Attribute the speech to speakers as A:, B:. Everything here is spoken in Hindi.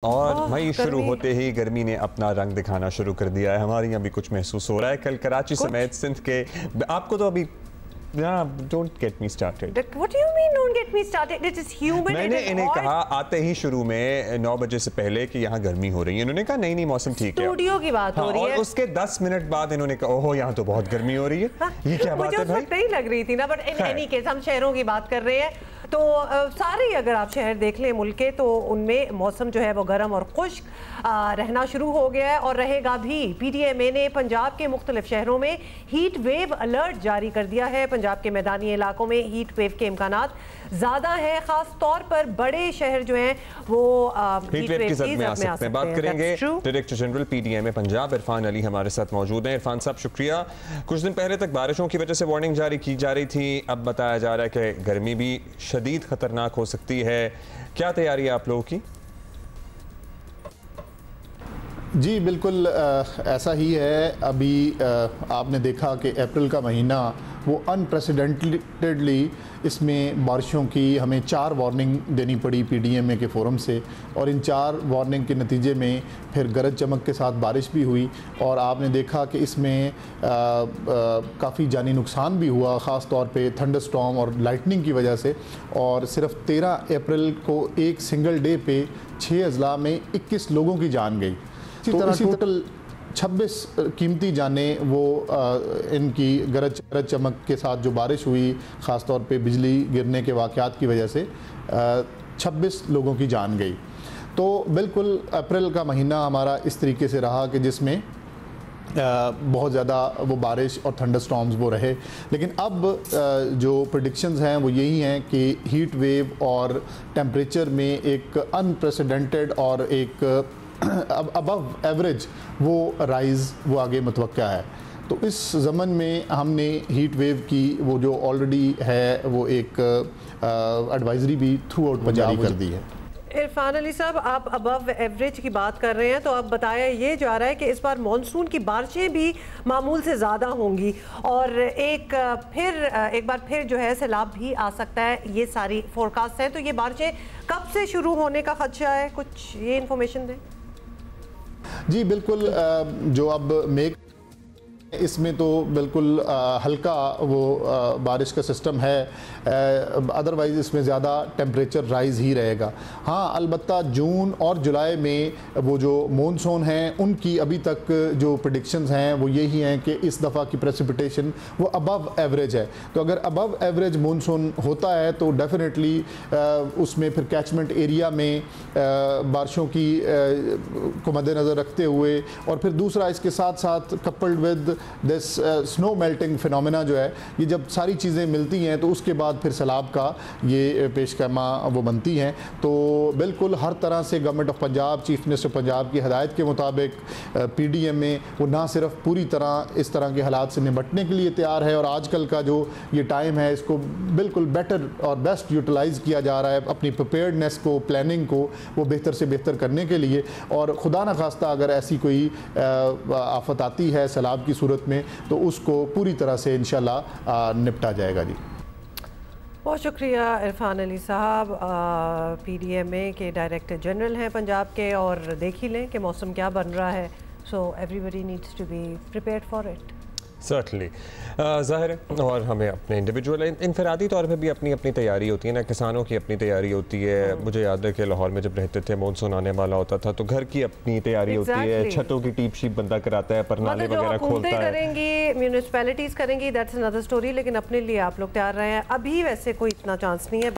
A: और मई शुरू होते ही गर्मी ने अपना रंग दिखाना शुरू कर दिया है। हमारे यहाँ भी कुछ महसूस हो रहा है। कल कराची समेत सिंध के आपको तो अभी don't get me started.
B: What do you mean don't get me started? It is humid.
A: मैंने इन्हें कहा आते ही शुरू में 9 बजे से पहले कि यहाँ गर्मी हो रही है। इन्होंने कहा नहीं नहीं मौसम ठीक है।
B: स्टूडियो की बात हो रही है।
A: और उसके 10 मिनट बाद इन्होंने कहा ओहो यहाँ तो बहुत गर्मी हो रही है। ये क्या बात है भाई?
B: मुझे नहीं लग रही थी ना, बट इन एनी केस हम शहरों की बात कर रहे हैं तो सारे अगर आप शहर देख लें मुल्क के, तो उनमें मौसम जो है वो गर्म और खुश्क रहना शुरू हो गया है और रहेगा भी। PDMA ने पंजाब के मुख्तलिफ शहरों में हीट वेव अलर्ट जारी कर दिया है। पंजाब के मैदानी इलाकों में हीट वेव के इम्कानात ज़्यादा है, ख़ास तौर पर बड़े शहर जो हैं वो
A: हीट वेव की ज़द में आ सकते हैं। बात करेंगे director general PDMA Punjab Irfan Ali हमारे साथ मौजूद हैं। इरफान साहब शुक्रिया। कुछ दिन पहले तक बारिशों की वजह से वार्निंग जारी की जा रही थी, अब बताया जा रहा है कि गर्मी भी शदीद खतरनाक हो सकती है। क्या तैयारी है आप लोगों की?
C: जी बिल्कुल ऐसा ही है। अभी आपने देखा कि अप्रैल का महीना वो अनप्रेसिडेंटेडली इसमें बारिशों की हमें 4 वार्निंग देनी पड़ी PDMA के फोरम से, और इन 4 वार्निंग के नतीजे में फिर गरज चमक के साथ बारिश भी हुई और आपने देखा कि इसमें काफ़ी जानी नुकसान भी हुआ, ख़ास तौर पे थंडरस्टॉर्म और लाइटनिंग की वजह से। और सिर्फ 13 अप्रैल को एक सिंगल डे पे 6 अजला में 21 लोगों की जान गई। इसी तरह टोटल 26 कीमती जानें वो इनकी गरज चमक के साथ जो बारिश हुई, ख़ास तौर पे बिजली गिरने के वाक़यात की वजह से 26 लोगों की जान गई। तो बिल्कुल अप्रैल का महीना हमारा इस तरीके से रहा कि जिसमें बहुत ज़्यादा वो बारिश और थंडरस्टॉर्म्स वो रहे। लेकिन अब जो प्रेडिक्शंस हैं वो यही हैं कि हीट वेव और टेम्परेचर में एक अनप्रेसिडेंटेड और एक अबव एवरेज वो राइज़ वो आगे मुतवक्का है। तो इस ज़मन में हमने हीट वेव की वो जो ऑलरेडी है वो एक एडवाइजरी भी थ्रू आउट जारी कर दी है।
B: इरफान अली साहब, आप अबव एवरेज की बात कर रहे हैं तो अब बताया ये जा रहा है कि इस बार मानसून की बारिशें भी मामूल से ज़्यादा होंगी और एक बार फिर जो है सैलाब भी आ सकता है। ये सारी फोरकास्ट है, तो ये बारिशें कब से शुरू होने का खदशा है? कुछ ये इन्फॉर्मेशन दें।
C: जी बिल्कुल, जो अब मेघ इसमें तो बिल्कुल हल्का वो बारिश का सिस्टम है, अदरवाइज़ इसमें ज़्यादा टेम्परेचर राइज़ ही रहेगा। हाँ, अलबत्ता जून और जुलाई में वो जो मॉनसून हैं उनकी अभी तक जो प्रेडिक्शंस हैं वो यही हैं कि इस दफ़ा की प्रेसिपिटेशन वो अबव एवरेज है। तो अगर अबव एवरेज मॉनसून होता है तो डेफिनेटली उसमें फिर कैचमेंट एरिया में बारिशों की को मद्देनज़र रखते हुए, और फिर दूसरा इसके साथ साथ coupled with this snow melting phenomena जो है, ये जब सारी चीज़ें मिलती हैं तो उसके बाद फिर सैलाब का ये पेशकमा वो बनती हैं। तो बिल्कुल हर तरह से government of Punjab, chief minister Punjab की हदायत के मुताबिक PDMA वो ना सिर्फ पूरी तरह इस तरह के हालात से निपटने के लिए तैयार है, और आजकल का जो ये टाइम है इसको बिल्कुल बेटर और बेस्ट यूटिलाइज़ किया जा रहा है अपनी प्रिपेयर्डनेस को, प्लानिंग को वो बेहतर से बेहतर करने के लिए। और खुदा न खास्ता अगर ऐसी कोई आफत आती है सैलाब की सूरत में तो उसको पूरी तरह से इंशाल्लाह निपटा जाएगा। जी
B: बहुत शुक्रिया इरफान अली साहब, PDMA के डायरेक्टर जनरल हैं पंजाब के, और देख ही लें कि मौसम क्या बन रहा है। So everybody needs to be prepared for it.
A: Certainly ज़ाहिर है, और हमें अपने इंडिविजुअल इनफरादी तौर पे भी अपनी अपनी तैयारी होती है ना। किसानों की अपनी तैयारी होती है। मुझे याद है कि लाहौर में जब रहते थे मानसून आने वाला होता था तो घर की अपनी तैयारी होती है, छतों की टीप शीप बंदा कराता है, परनाले वगैरह खोलता है।
B: करेंगी म्यूनिसिपैलिटीज़ करेंगी, दैट्स अनदर स्टोरी, लेकिन अपने लिए आप लोग तैयार रहे हैं। अभी वैसे कोई इतना चांस नहीं है।